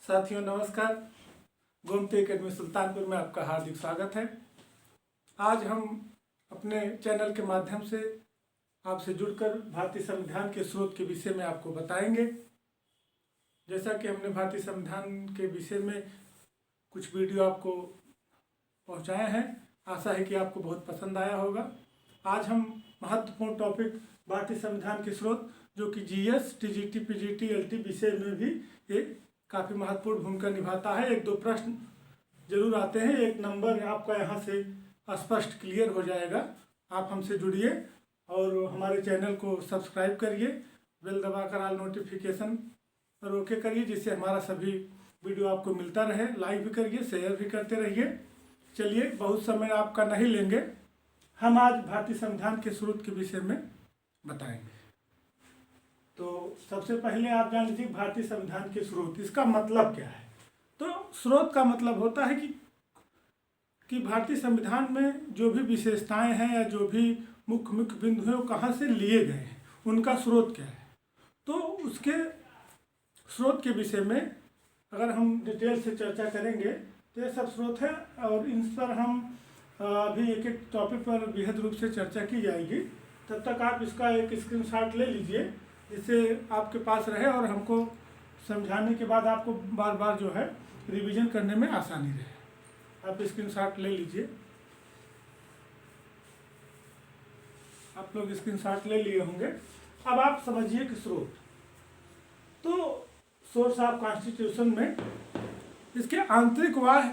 साथियों नमस्कार। गोमती एकेडमी सुल्तानपुर में आपका हार्दिक स्वागत है। आज हम अपने चैनल के माध्यम से आपसे जुड़कर भारतीय संविधान के स्रोत के विषय में आपको बताएंगे। जैसा कि हमने भारतीय संविधान के विषय में कुछ वीडियो आपको पहुंचाए हैं, आशा है कि आपको बहुत पसंद आया होगा। आज हम महत्वपूर्ण टॉपिक भारतीय संविधान के स्रोत, जो कि जीएस, टीजीटी, पीजीटी, एलटी विषय में भी ये काफ़ी महत्वपूर्ण भूमिका निभाता है। एक दो प्रश्न जरूर आते हैं, एक नंबर आपका यहाँ से स्पष्ट क्लियर हो जाएगा। आप हमसे जुड़िए और हमारे चैनल को सब्सक्राइब करिए, बेल दबाकर ऑल नोटिफिकेशन पर ओके करिए, जिससे हमारा सभी वीडियो आपको मिलता रहे। लाइक भी करिए, शेयर भी करते रहिए। चलिए, बहुत समय आपका नहीं लेंगे, हम आज भारतीय संविधान के स्रोत के विषय में बताएंगे। तो सबसे पहले आप जान लीजिए भारतीय संविधान के स्रोत, इसका मतलब क्या है। तो स्रोत का मतलब होता है कि भारतीय संविधान में जो भी विशेषताएं हैं या जो भी मुख्य मुख्य बिंदु हैं वो कहाँ से लिए गए हैं, उनका स्रोत क्या है। तो उसके स्रोत के विषय में अगर हम डिटेल से चर्चा करेंगे तो ये सब स्रोत है, और इन पर हम अभी एक एक टॉपिक पर बेहद रूप से चर्चा की जाएगी। तब तक आप इसका एक स्क्रीनशॉट ले लीजिए, जिससे आपके पास रहे और हमको समझाने के बाद आपको बार बार जो है रिवीजन करने में आसानी रहे। आप स्क्रीनशॉट ले लीजिए। आप लोग स्क्रीनशॉट ले लिए होंगे। अब आप समझिए कि स्रोत, तो सोर्स ऑफ कॉन्स्टिट्यूशन में इसके आंतरिक वाह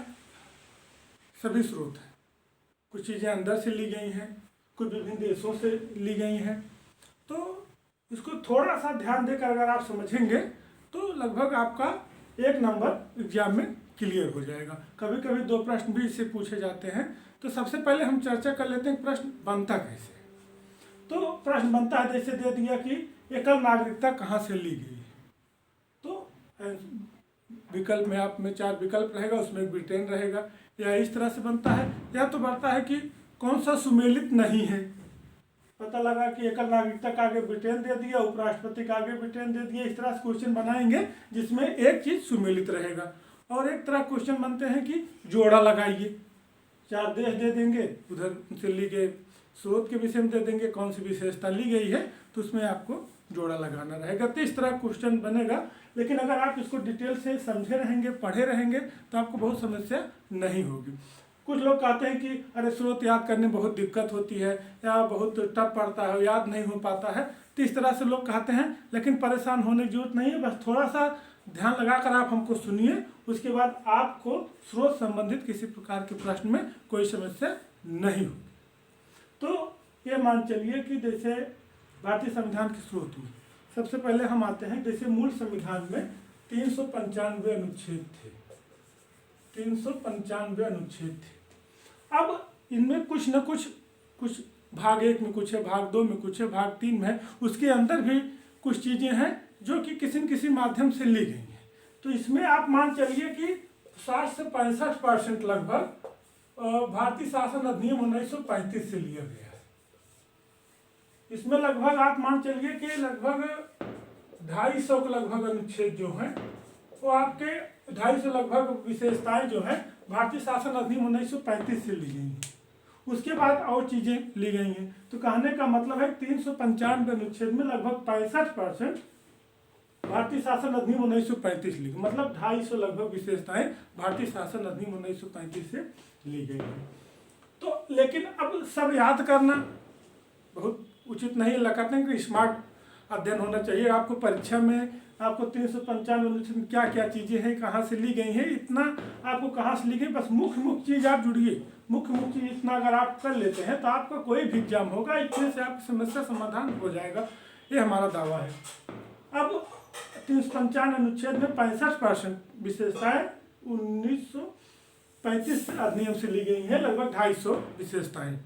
सभी स्रोत हैं। कुछ चीज़ें अंदर से ली गई हैं, कुछ विभिन्न देशों से ली गई हैं। तो इसको थोड़ा सा ध्यान देकर अगर आप समझेंगे तो लगभग आपका एक नंबर एग्जाम में क्लियर हो जाएगा। कभी कभी दो प्रश्न भी इससे पूछे जाते हैं। तो सबसे पहले हम चर्चा कर लेते हैं प्रश्न बनता कैसे। तो प्रश्न बनता है, जैसे दे दिया कि एकल नागरिकता कहाँ से ली गई है। तो विकल्प में आप में 4 विकल्प रहेगा, उसमें एक ब्रिटेन रहेगा, या इस तरह से बनता है। या तो बनता है कि कौन सा सुमेलित नहीं है। पता लगा कि एकल नागरिकता का आगे ब्रिटेन दे दिया, उपराष्ट्रपति का आगे ब्रिटेन दे दिया। इस तरह से क्वेश्चन बनाएंगे जिसमें एक चीज सुमेलित रहेगा। और एक तरह क्वेश्चन बनते हैं कि जोड़ा लगाइए, 4 देश दे देंगे, उधर से ली गए स्रोत के विषय में दे देंगे, कौन सी विशेषता ली गई है, तो उसमें आपको जोड़ा लगाना रहेगा। तो इस तरह क्वेश्चन बनेगा। लेकिन अगर आप इसको डिटेल से समझे रहेंगे, पढ़े रहेंगे, तो आपको बहुत समस्या नहीं होगी। कुछ लोग कहते हैं कि अरे स्रोत याद करने में बहुत दिक्कत होती है, या बहुत टफ पड़ता है, याद नहीं हो पाता है। तो इस तरह से लोग कहते हैं, लेकिन परेशान होने की जरूरत नहीं है। बस थोड़ा सा ध्यान लगाकर आप हमको सुनिए, उसके बाद आपको स्रोत संबंधित किसी प्रकार के प्रश्न में कोई समस्या नहीं होगी। तो ये मान चलिए कि जैसे भारतीय संविधान के स्रोत में सबसे पहले हम आते हैं, जैसे मूल संविधान में 395 अनुच्छेद थे। 395 अनुच्छेद थे। अब इनमें कुछ न कुछ भाग 1 में कुछ है, भाग 2 में कुछ है, भाग 3 में है। उसके अंदर भी कुछ चीज़ें हैं जो कि किसी न किसी माध्यम से ली गई हैं। तो इसमें आप मान चलिए कि 60 से 65% लगभग भारतीय शासन अधिनियम 1935 से लिया गया है। इसमें लगभग आप मान चलिए कि लगभग 250 के लगभग अनुच्छेद जो हैं वो आपके 250 लगभग विशेषताएं जो हैं भारतीय शासन अधिनियम 1935 से ली गई हैं। उसके बाद और चीज़ें ली गई हैं। तो कहने का मतलब है 395 अनुच्छेद में लगभग 65% भारतीय शासन अधिनियम 1935 ली गई। मतलब 250 लगभग विशेषताएं भारतीय शासन अधिनियम 1935 से ली गई हैं। तो लेकिन अब सब याद करना बहुत उचित नहीं लगता है कि स्मार्ट अध्ययन होना चाहिए। आपको परीक्षा में आपको 395 अनुच्छेद में क्या क्या चीज़ें हैं, कहाँ से ली गई हैं, इतना आपको कहाँ से ली गई, बस मुख्य चीज़ आप जुड़िए। मुख्य चीज़ इतना अगर आप कर लेते हैं तो आपका कोई भी एग्जाम होगा, इतने से आपकी समस्या समाधान हो जाएगा। ये हमारा दावा है। अब 395 अनुच्छेद में 65% विशेषताएँ 1935 अधिनियम से ली गई हैं, लगभग 250 विशेषताएँ।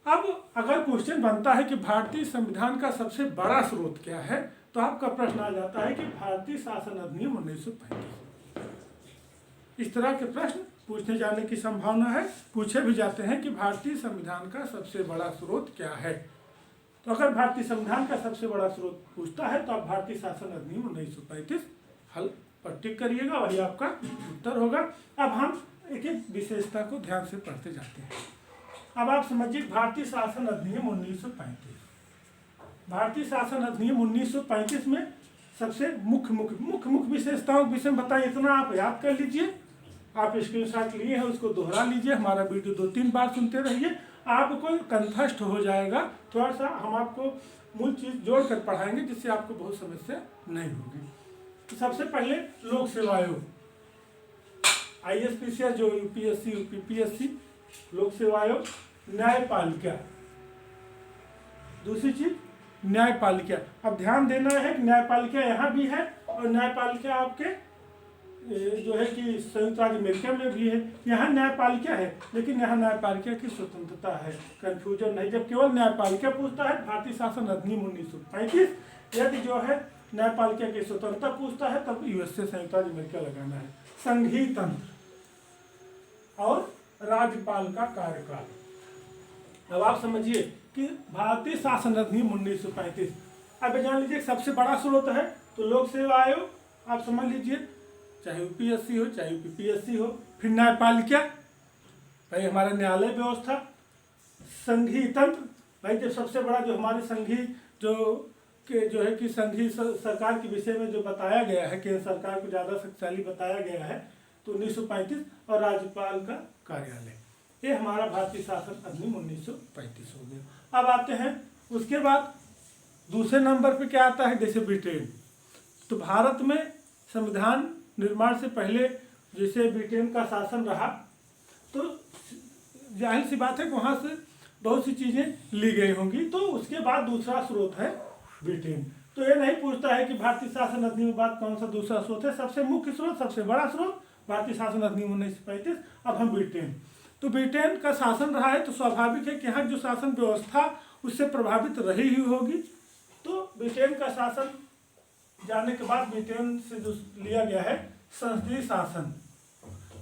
अब अगर क्वेश्चन बनता है कि भारतीय संविधान का सबसे बड़ा स्रोत क्या है, तो आपका प्रश्न आ जाता है कि भारतीय शासन अधिनियम 1935। इस तरह के प्रश्न पूछने जाने की संभावना है। पूछे भी जाते हैं कि भारतीय संविधान का सबसे बड़ा स्रोत क्या है। तो अगर भारतीय संविधान का सबसे बड़ा स्रोत पूछता है तो आप भारतीय शासन अधिनियम 1935 हल पर टिक करिएगा, वही आपका उत्तर होगा। अब हम एक एक विशेषता को ध्यान से पढ़ते जाते हैं। अब आप समझिए भारतीय शासन अधिनियम 1935। भारतीय शासन अधिनियम 1935 में सबसे मुख्य विशेषताओं के विषय में बताइए। इतना आप याद कर लीजिए, आप स्क्रीनशॉट लिए हैं उसको दोहरा लीजिए, हमारा वीडियो 2-3 बार सुनते रहिए, आपको कंठस्थ हो जाएगा। थोड़ा सा हम आपको मूल चीज़ जोड़ कर पढ़ाएंगे जिससे आपको बहुत समस्या नहीं होगी। तो सबसे पहले लोक सेवा आयोग, ISPCS जो UPSC UPPSC लोक सेवा आयोग। न्यायपालिका, दूसरी चीज न्यायपालिका। अब ध्यान देना है कि न्यायपालिका यहाँ भी है और न्यायपालिका आपके जो है कि संयुक्त राज्य अमेरिका में भी है। यहाँ न्यायपालिका है लेकिन यहाँ न्यायपालिका की स्वतंत्रता है, कंफ्यूजन नहीं। जब केवल न्यायपालिका पूछता है भारतीय शासन अधिनियम 1935, यदि जो है न्यायपालिका की स्वतंत्रता पूछता है तब USA संयुक्त राज्य अमेरिका लगाना है। संघीय तंत्र और राज्यपाल का कार्यकाल। अब आप समझिए कि भारतीय शासन अधिनियम 1935, अब जान लीजिए सबसे बड़ा स्रोत है तो लोक सेवा आयोग, आप समझ लीजिए, चाहे UPSC हो चाहे UPPSC हो। फिर न्यायपालिका, भाई हमारा न्यायालय व्यवस्था। संघीय तंत्र, भाई जब सबसे बड़ा जो हमारे संघीय जो है कि संघीय सरकार के विषय में जो बताया गया है, केंद्र सरकार को ज़्यादा शक्तिशाली बताया गया है तो 1935। और राज्यपाल का कार्यालय, ये हमारा भारतीय शासन अधिनियम 1935 हो गया। अब आते हैं उसके बाद दूसरे नंबर पे क्या आता है, जैसे ब्रिटेन। तो भारत में संविधान निर्माण से पहले जैसे ब्रिटेन का शासन रहा तो जाहिर सी बात है कि वहाँ से बहुत सी चीज़ें ली गई होंगी। तो उसके बाद दूसरा स्रोत है ब्रिटेन। तो ये नहीं पूछता है कि भारतीय शासन अधिनियम के बाद कौन सा दूसरा स्रोत है, सबसे मुख्य स्रोत, सबसे बड़ा स्रोत भारतीय शासन अधिनियम 1935। अब हम ब्रिटेन, तो ब्रिटेन का शासन रहा है तो स्वाभाविक है कि यहाँ जो शासन व्यवस्था उससे प्रभावित रही ही होगी। तो ब्रिटेन का शासन जाने के बाद ब्रिटेन से जो लिया गया है संसदीय शासन।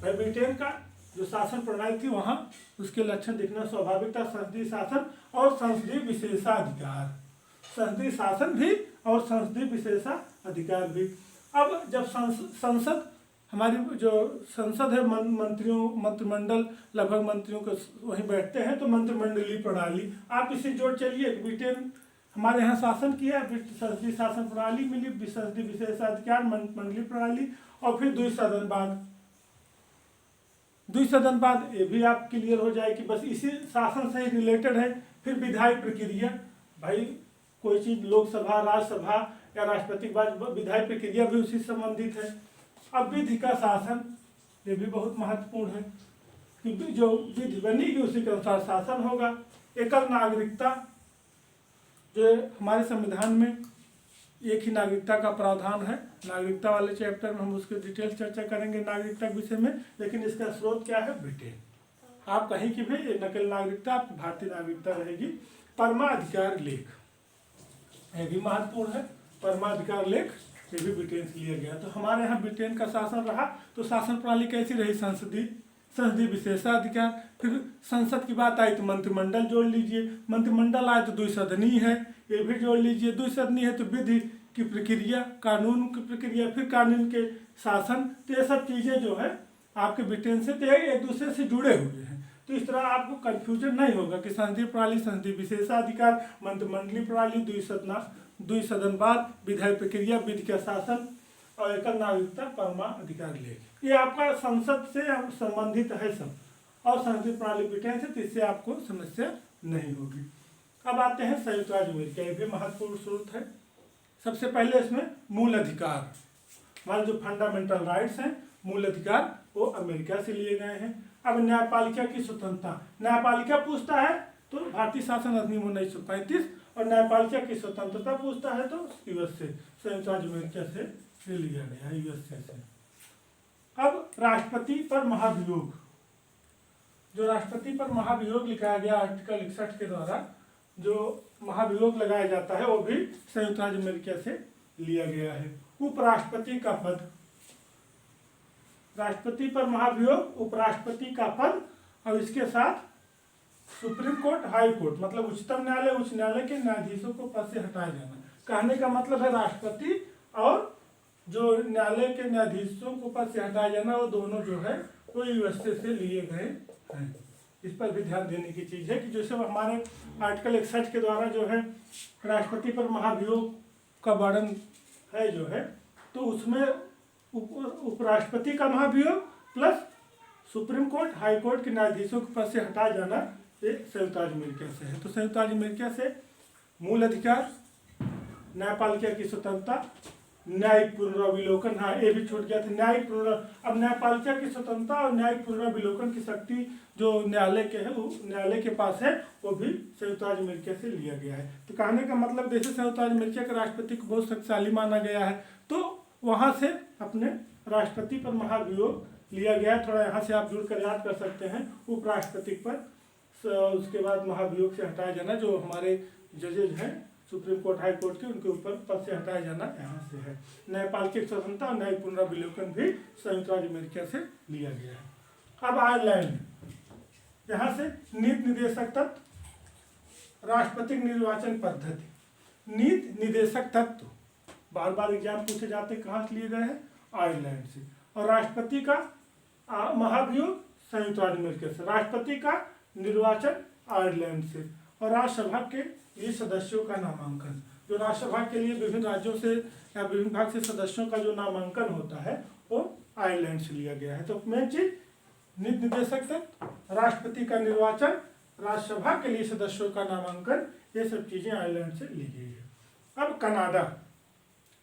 भाई ब्रिटेन का जो शासन प्रणाली थी वहाँ उसके लक्षण दिखना स्वाभाविक था, संसदीय शासन और संसदीय विशेषाधिकार। संसदीय शासन भी और संसदीय विशेषाधिकार भी। अब जब संसद हमारी जो संसद है, मंत्रिमंडल लगभग मंत्रियों के वहीं बैठते हैं, तो मंत्रिमंडलीय प्रणाली आप इसे जोड़ चलिए। ब्रिटेन हमारे यहाँ शासन किया, संसदीय शासन प्रणाली मिली, संसदीय विशेषाधिकार, मंडलीय प्रणाली, और फिर द्विसदनवाद ये भी आप क्लियर हो जाए कि बस इसी शासन से ही रिलेटेड है। फिर विधायी प्रक्रिया, भाई कोई चीज़ लोकसभा, राज्यसभा या राष्ट्रपति के बाद विधायी प्रक्रिया भी उसी से संबंधित है। अब विधि का शासन, ये भी बहुत महत्वपूर्ण है क्योंकि जो विधि बनेगी उसी के अनुसार शासन होगा। एकल नागरिकता, जो हमारे संविधान में एक ही नागरिकता का प्रावधान है। नागरिकता वाले चैप्टर में हम उसकी डिटेल चर्चा करेंगे नागरिकता के विषय में, लेकिन इसका स्रोत क्या है, ब्रिटेन। आप कहीं की भी नकल नागरिकता आपकी भारतीय नागरिकता रहेगी। परमाधिकार लेख, ये भी महत्वपूर्ण है। परमाधिकार लेख ये भी ब्रिटेन से लिया गया। तो हमारे यहाँ ब्रिटेन का शासन रहा तो शासन प्रणाली कैसी रही, संसदीय विशेषाधिकार। फिर संसद की बात आई तो मंत्रिमंडल जोड़ लीजिए, मंत्रिमंडल आए तो द्विसदनीय है, ये भी जोड़ लीजिए। द्विसदनीय है तो विधि की प्रक्रिया, कानून की प्रक्रिया, फिर कानून के शासन। तो ये सब चीज़ें जो है आपके ब्रिटेन से तो एक दूसरे से जुड़े हुए हैं। तो इस तरह आपको कन्फ्यूजन नहीं होगा कि संसदीय प्रणाली, संसदीय विशेषाधिकार, मंत्रिमंडलीय प्रणाली, द्विसदनवाद, विधायी प्रक्रिया, विधि का शासन और एकल नागरिकता, परमाधिकार लेख, ये आपका संसद से संबंधित है सब। और संसदीय प्रणाली ब्रिटेन से, तो इससे आपको समस्या नहीं होगी। अब आते हैं संयुक्त राज्य अमेरिका, ये भी महत्वपूर्ण स्रोत है। सबसे पहले इसमें मूल अधिकार, हमारे जो फंडामेंटल राइट्स हैं, मूल अधिकार, वो अमेरिका से लिए गए हैं। अब न्यायपालिका की स्वतंत्रता, न्यायपालिका पूछता है तो भारतीय शासन अधिनियम 1935, और न्यायपालिका की स्वतंत्रता पूछता है तो US से, संयुक्त राज्य अमेरिका से लिया गया, USA से। अब राष्ट्रपति पर महाभियोग, जो राष्ट्रपति पर महाभियोग लिखाया गया आर्टिकल 61 के द्वारा जो महाभियोग लगाया जाता है वो भी संयुक्त राज्य अमेरिका से लिया गया है। उपराष्ट्रपति का पद, राष्ट्रपति पर महाभियोग, उपराष्ट्रपति का पद, और इसके साथ सुप्रीम कोर्ट, हाई कोर्ट, मतलब उच्चतम न्यायालय, उच्च न्यायालय के न्यायाधीशों को पद से हटाया जाना। कहने का मतलब है राष्ट्रपति और जो न्यायालय के न्यायाधीशों को पद से हटाया जाना, वो दोनों जो है वो यूएसए से लिए गए हैं। इस पर भी ध्यान देने की चीज़ है कि जैसे हमारे आर्टिकल 61 के द्वारा जो है राष्ट्रपति पर महाभियोग का वर्णन है जो है, तो उसमें उपराष्ट्रपति का महाभियोग plus supreme court high court के न्यायाधीशों के पद से हटाया जाना ये संयुक्त राज्य अमेरिका से है। तो संयुक्त राज्य अमेरिका से मूल अधिकार, न्यायपालिका की स्वतंत्रता, न्यायिक पुनराविलोकन, हाँ ये भी छूट गया था, न्यायिक अब न्यायपालिका की स्वतंत्रता और न्यायिक पुनराविलोकन की शक्ति जो न्यायालय के है, वो न्यायालय के पास है, वो भी संयुक्त राज्य अमेरिका से लिया गया है। तो कहने का मतलब जैसे संयुक्त राज्य अमेरिका के राष्ट्रपति को बहुत शक्तिशाली माना गया है, तो वहाँ से अपने राष्ट्रपति पर महाभियोग लिया गया है। थोड़ा यहाँ से आप जुड़ कर याद कर सकते हैं, उपराष्ट्रपति पर उसके बाद महाभियोग से हटाया जाना, जो हमारे जजेज हैं सुप्रीम कोर्ट हाई कोर्ट के, उनके ऊपर पद से हटाया जाना यहाँ से है। न्यायपालिका स्वतंत्रता और न्यायिक पुनराविलोकन भी संयुक्त राज्य अमेरिका से लिया गया है। अब आयरलैंड, यहाँ से नीति निदेशक तत्व, राष्ट्रपतिक निर्वाचन पद्धति। नीति निदेशक तत्व बार बार एग्जाम पूछे जाते, कहाँ से लिए गए हैं? आयरलैंड से। और राष्ट्रपति का महाभियोग संयुक्त राज्य अमेरिका से, राष्ट्रपति का निर्वाचन आयरलैंड से, और राज्यसभा के लिए सदस्यों का नामांकन, जो राज्यसभा के लिए विभिन्न राज्यों से या विभिन्न भाग से सदस्यों का जो नामांकन होता है वो आयरलैंड से लिया गया है। तो मेन चीज नीति निदेशक तत्व, राष्ट्रपति का निर्वाचन, राज्यसभा के लिए सदस्यों का नामांकन, ये सब चीजें आयरलैंड से ली गई है। अब कनाडा,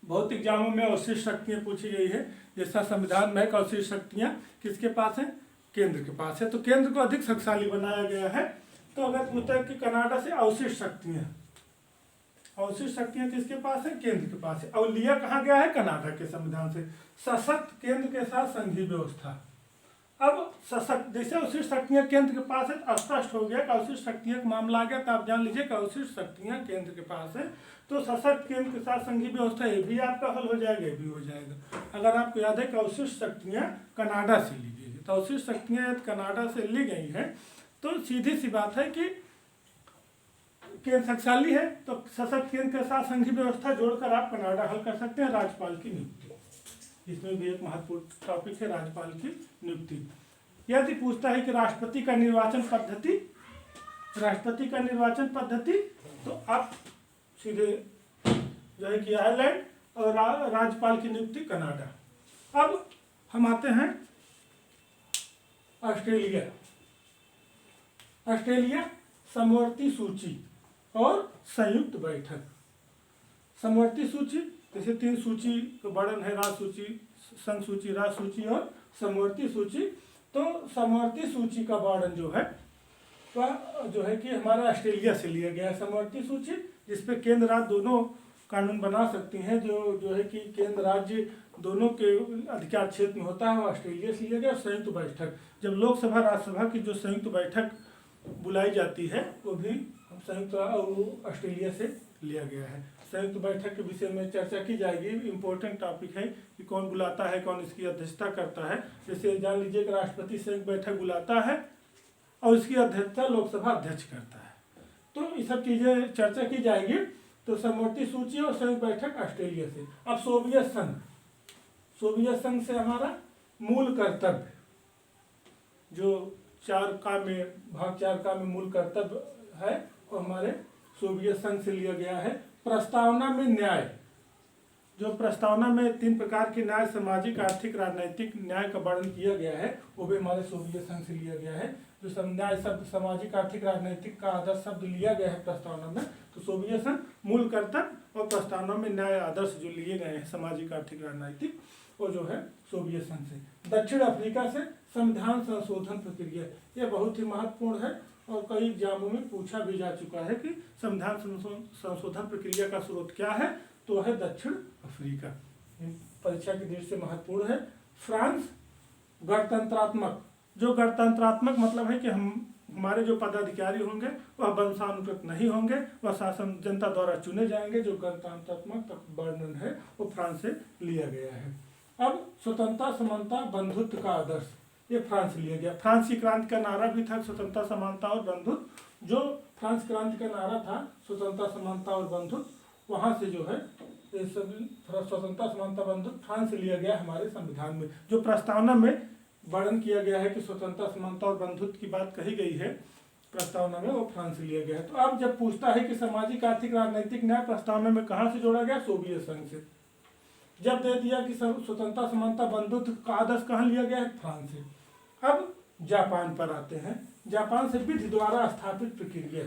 बहुत एग्जामों में अवशिष्ट शक्तियाँ पूछी गई है, जैसा संविधान में अवशिष्ट शक्तियाँ किसके पास है? केंद्र के पास है। तो केंद्र को अधिक शक्तिशाली बनाया गया है। तो अगर पूछता है कि कनाडा से अवशिष्ट शक्तियाँ, अवशिष्ट शक्तियाँ किसके पास है? केंद्र के पास है। और लिया कहाँ गया है? कनाडा के संविधान से। सशक्त केंद्र के साथ संघीय व्यवस्था। अब सशक्त, जैसे अवशिष्ट शक्तियाँ केंद्र के पास है, स्पष्ट हो गया कि अवशिष्ट शक्तियाँ का मामला आ गया, तो आप जान लीजिए कि अवशिष्ट शक्तियाँ केंद्र के पास है। तो सशक्त केंद्र के साथ संघीय व्यवस्था, ये भी आपका हल हो जाएगा, ये भी हो जाएगा। अगर आपको याद है कि अवशिष्ट शक्तियाँ कनाडा से ली गई है, तो अवशिष्ट शक्तियाँ कनाडा से ली गई हैं, तो सीधी सी बात है कि केंद्र शक्तिशाली है, तो सशक्त केंद्र के साथ संघीय व्यवस्था जोड़कर आप कनाडा हल कर सकते हैं। राज्यपाल की नियुक्ति, इसमें भी एक महत्वपूर्ण टॉपिक है, राज्यपाल की नियुक्ति। यदि पूछता है कि राष्ट्रपति का निर्वाचन पद्धति, राष्ट्रपति का निर्वाचन पद्धति, तो आप सीधे जो है कि आयरलैंड, और राज्यपाल की नियुक्ति कनाडा। अब हम आते हैं ऑस्ट्रेलिया। ऑस्ट्रेलिया समवर्ती सूची और संयुक्त बैठक। समवर्ती सूची, जैसे 3 सूची का वर्णन है, राज्य सूची, संघ सूची, राज्य सूची और समवर्ती सूची। तो समवर्ती सूची का वर्णन जो है वह जो है कि हमारा ऑस्ट्रेलिया से लिया गया है। समवर्ती सूची जिसपे केंद्र राज्य दोनों कानून बना सकती हैं, जो है कि केंद्र राज्य दोनों के अधिकार क्षेत्र में होता है, वो ऑस्ट्रेलिया से लिया गया। संयुक्त बैठक, जब लोकसभा राज्यसभा की जो संयुक्त बैठक बुलाई जाती है, वो भी संयुक्त ऑस्ट्रेलिया से लिया गया है। संयुक्त बैठक के विषय में चर्चा की जाएगी। इम्पोर्टेंट टॉपिक है कि कौन बुलाता है, कौन इसकी अध्यक्षता करता है। जैसे जान लीजिए कि राष्ट्रपति संयुक्त बैठक बुलाता है और इसकी अध्यक्षता लोकसभा अध्यक्ष करता है। तो ये सब चीज़ें चर्चा की जाएगी। तो समवर्ती सूची और संयुक्त बैठक ऑस्ट्रेलिया से। अब सोवियत संघ, सोवियत संघ से हमारा मूल कर्तव्य, जो 4 में भाग 4 में मूल कर्तव्य है, वो हमारे सोवियत संघ से लिया गया है। प्रस्तावना में न्याय, जो प्रस्तावना में 3 प्रकार के न्याय, सामाजिक, आर्थिक, राजनीतिक न्याय का वर्णन किया गया है, वो भी हमारे सोवियत संघ से लिया गया है। जो न्याय शब्द, सामाजिक, आर्थिक, राजनीतिक का आदर्श शब्द लिया गया है प्रस्तावना में, तो सोवियत संघ मूल कर्तव्य और प्रस्तावना में न्याय आदर्श जो लिए गए हैं, सामाजिक, आर्थिक, राजनीतिक, वो जो है सोवियत संघ से। दक्षिण अफ्रीका से संविधान संशोधन प्रक्रिया, ये बहुत ही महत्वपूर्ण है और कई एग्जामों में पूछा भी जा चुका है कि संविधान संशोधन प्रक्रिया का स्रोत क्या है, तो है दक्षिण अफ्रीका। परीक्षा की दृष्टि से महत्वपूर्ण है। फ्रांस गणतंत्रात्मक, जो गणतंत्रात्मक मतलब है कि हमारे जो पदाधिकारी होंगे वह वंशानुगत नहीं होंगे, वह शासन जनता द्वारा चुने जाएंगे। जो गणतंत्रात्मक वर्णन है वो फ्रांस से लिया गया है। अब स्वतंत्रता, समानता, बंधुत्व का आदर्श, ये फ्रांस से लिया गया। फ्रांस की क्रांति का नारा भी था स्वतंत्रता, समानता और बंधुत्व। जो फ्रांस क्रांति का नारा था स्वतंत्रता, समानता और बंधुत्व, वहाँ से जो है ये सब स्वतंत्रता समानता बंधुत्व फ्रांस से लिया गया हमारे संविधान में। जो प्रस्तावना में वर्णन किया गया है कि स्वतंत्रता समानता और बंधुत्व की बात कही गई है प्रस्तावना में, वो फ्रांस से लिया गया है। तो अब जब पूछता है कि सामाजिक आर्थिक राजनीतिक न्याय प्रस्तावना में कहाँ से जोड़ा गया, सोवियत संघ से। जब दे दिया कि स्वतंत्रता समानता बंधुत्व का आदर्श कहाँ लिया गया है, फ्रांस से। अब जापान पर आते हैं। जापान से विधि द्वारा स्थापित प्रक्रिया,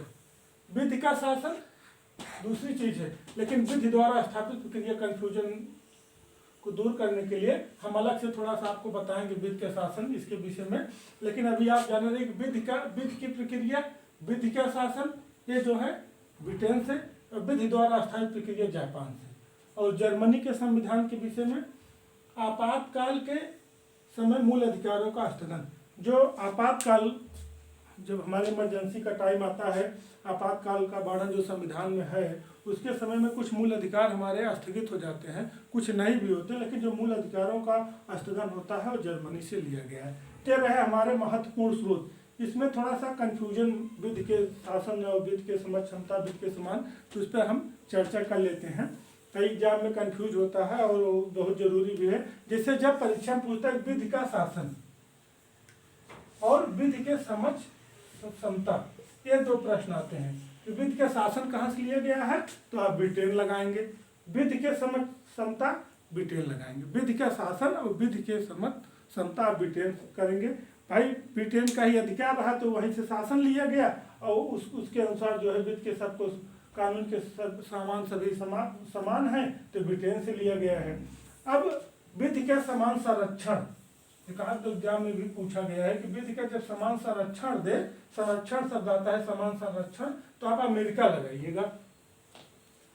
विधि का शासन दूसरी चीज है, लेकिन विधि द्वारा स्थापित प्रक्रिया कंफ्यूजन को दूर करने के लिए हम अलग से थोड़ा सा आपको बताएंगे विधि के शासन इसके विषय में। लेकिन अभी आप जान रहे हैं कि विधि की प्रक्रिया, विधि का शासन ये जो है ब्रिटेन से, और विधि द्वारा स्थापित प्रक्रिया जापान से। और जर्मनी के संविधान के विषय में आपातकाल के समय मूल अधिकारों का स्थगन। जो आपातकाल, जब हमारे इमरजेंसी का टाइम आता है, आपातकाल का वर्णन जो संविधान में है, उसके समय में कुछ मूल अधिकार हमारे स्थगित हो जाते हैं, कुछ नहीं भी होते, लेकिन जो मूल अधिकारों का स्थगन होता है वो जर्मनी से लिया गया है। ये रहे हमारे महत्वपूर्ण स्रोत। इसमें थोड़ा सा कंफ्यूजन विधि के शासन और विधि के समझ क्षमता, विधि के समान, तो उस पर हम चर्चा कर लेते हैं। कई एग्जाम में कंफ्यूज होता है और बहुत जरूरी भी है। जैसे जब परीक्षा में पूछता है विधि का शासन और विधि के समझ क्षमता, ये दो प्रश्न आते हैं। तो विधि का शासन कहाँ से लिया गया है, तो आप ब्रिटेन लगाएंगे। विधि के समझ क्षमता ब्रिटेन लगाएंगे। विधि का शासन और विधि के समझ क्षमता आप ब्रिटेन करेंगे। भाई ब्रिटेन का ही अधिकार रहा तो वहीं से शासन लिया गया, और उसके अनुसार जो है विधि के सबको कानून के सामान सभी समान हैं, तो ब्रिटेन से लिया गया है। अब विधि का समान संरक्षण, कहा तो एग्जाम में भी पूछा गया है कि विधि का जब समान संरक्षण दे, संरक्षण शब्द आता है समान संरक्षण, तो आप अमेरिका लगाइएगा।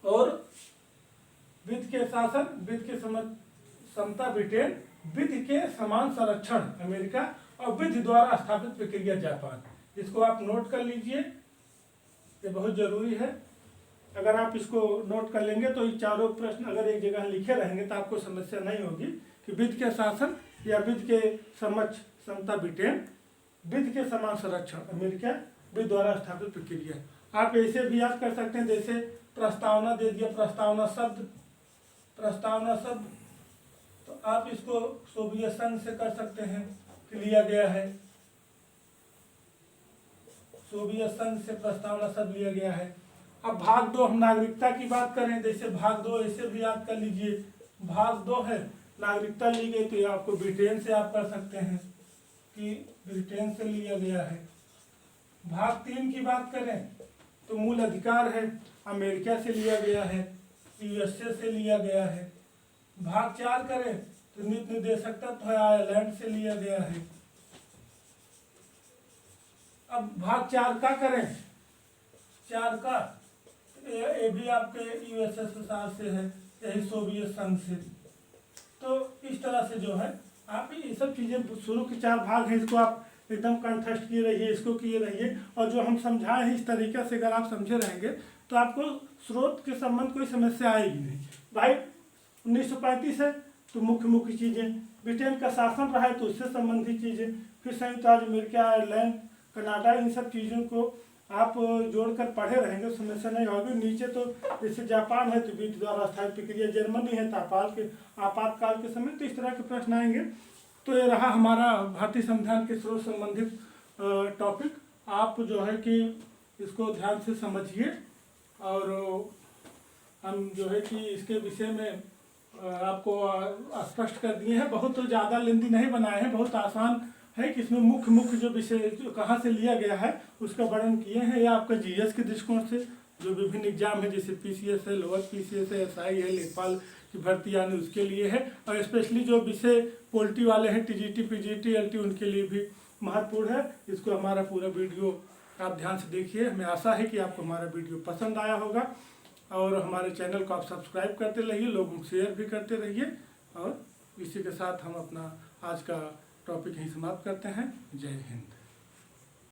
और विधि के शासन, विधि के समता ब्रिटेन, विधि के समान संरक्षण अमेरिका, और विधि द्वारा स्थापित प्रक्रिया जापान। इसको आप नोट कर लीजिए, ये बहुत जरूरी है। अगर आप इसको नोट कर लेंगे तो ये चारों प्रश्न अगर एक जगह लिखे रहेंगे तो आपको समस्या नहीं होगी कि विधि के शासन या विधि के समझ क्षमता ब्रिटेन, विधि के समान संरक्षण अमेरिका, विधि द्वारा स्थापित प्रक्रिया। आप ऐसे भी याद कर सकते हैं, जैसे प्रस्तावना दे दिया, प्रस्तावना शब्द, तो आप इसको सोवियत संघ से कर सकते हैं कि लिया गया है, सोवियत संघ से प्रस्तावना शब्द लिया गया है। अब भाग 2 हम नागरिकता की बात करें, जैसे भाग 2 ऐसे भी याद कर लीजिए, भाग 2 है नागरिकता ली गई, तो ये आपको ब्रिटेन से आप कर सकते हैं कि ब्रिटेन से लिया गया है। भाग 3 की बात करें तो मूल अधिकार है, अमेरिका से लिया गया है, यूएसए से लिया गया है। भाग 4 करें तो नीति निर्देशकता तो है, आयरलैंड से लिया गया है। अब भाग 4 का करें, 4 का ये भी आपके यूएसएसआर से है, यही सोवियत संघ से। तो इस तरह से जो है आप ये सब चीज़ें, शुरू के 4 भाग हैं, इसको आप एकदम कंठस्थ किए रहिए, इसको किए रहिए। और जो हम समझाए हैं इस तरीके से अगर आप समझे रहेंगे तो आपको स्रोत के संबंध कोई समस्या आएगी नहीं। भाई 1935 है तो मुख्य चीज़ें, ब्रिटेन का शासन रहा है तो उससे संबंधित चीज़ें, फिर संयुक्त राज्य अमेरिका, आयरलैंड, कनाडा, इन सब चीज़ों को आप जोड़कर पढ़े रहेंगे, समस्या नहीं होगी। नीचे तो जैसे जापान है तो विधि द्वारा स्थापित प्रक्रिया, जर्मनी है तो आपातकाल के समय, तो इस तरह के प्रश्न आएंगे। तो ये रहा हमारा भारतीय संविधान के स्रोत संबंधित टॉपिक। आप जो है कि इसको ध्यान से समझिए, और हम जो है कि इसके विषय में आपको स्पष्ट कर दिए हैं। बहुत तो ज़्यादा लेंदी नहीं बनाए हैं, बहुत आसान है कि इसमें मुख्य जो विषय जो कहाँ से लिया गया है उसका वर्णन किए हैं। या आपका जीएस के दृष्टिकोण से जो विभिन्न एग्जाम है, जैसे पीसीएस है, लोअर पीसीएस है, एसआई है, लेखपाल की भर्ती यानी उसके लिए है, और स्पेशली जो विषय पोल्ट्री वाले हैं, टीजीटी, पीजीटी, एलटी, उनके लिए भी महत्वपूर्ण है। इसको हमारा पूरा वीडियो आप ध्यान से देखिए। हमें आशा है कि आपको हमारा वीडियो पसंद आया होगा, और हमारे चैनल को आप सब्सक्राइब करते रहिए, लोगों को शेयर भी करते रहिए। और इसी के साथ हम अपना आज का टॉपिक यहीं समाप्त करते हैं। जय हिंद।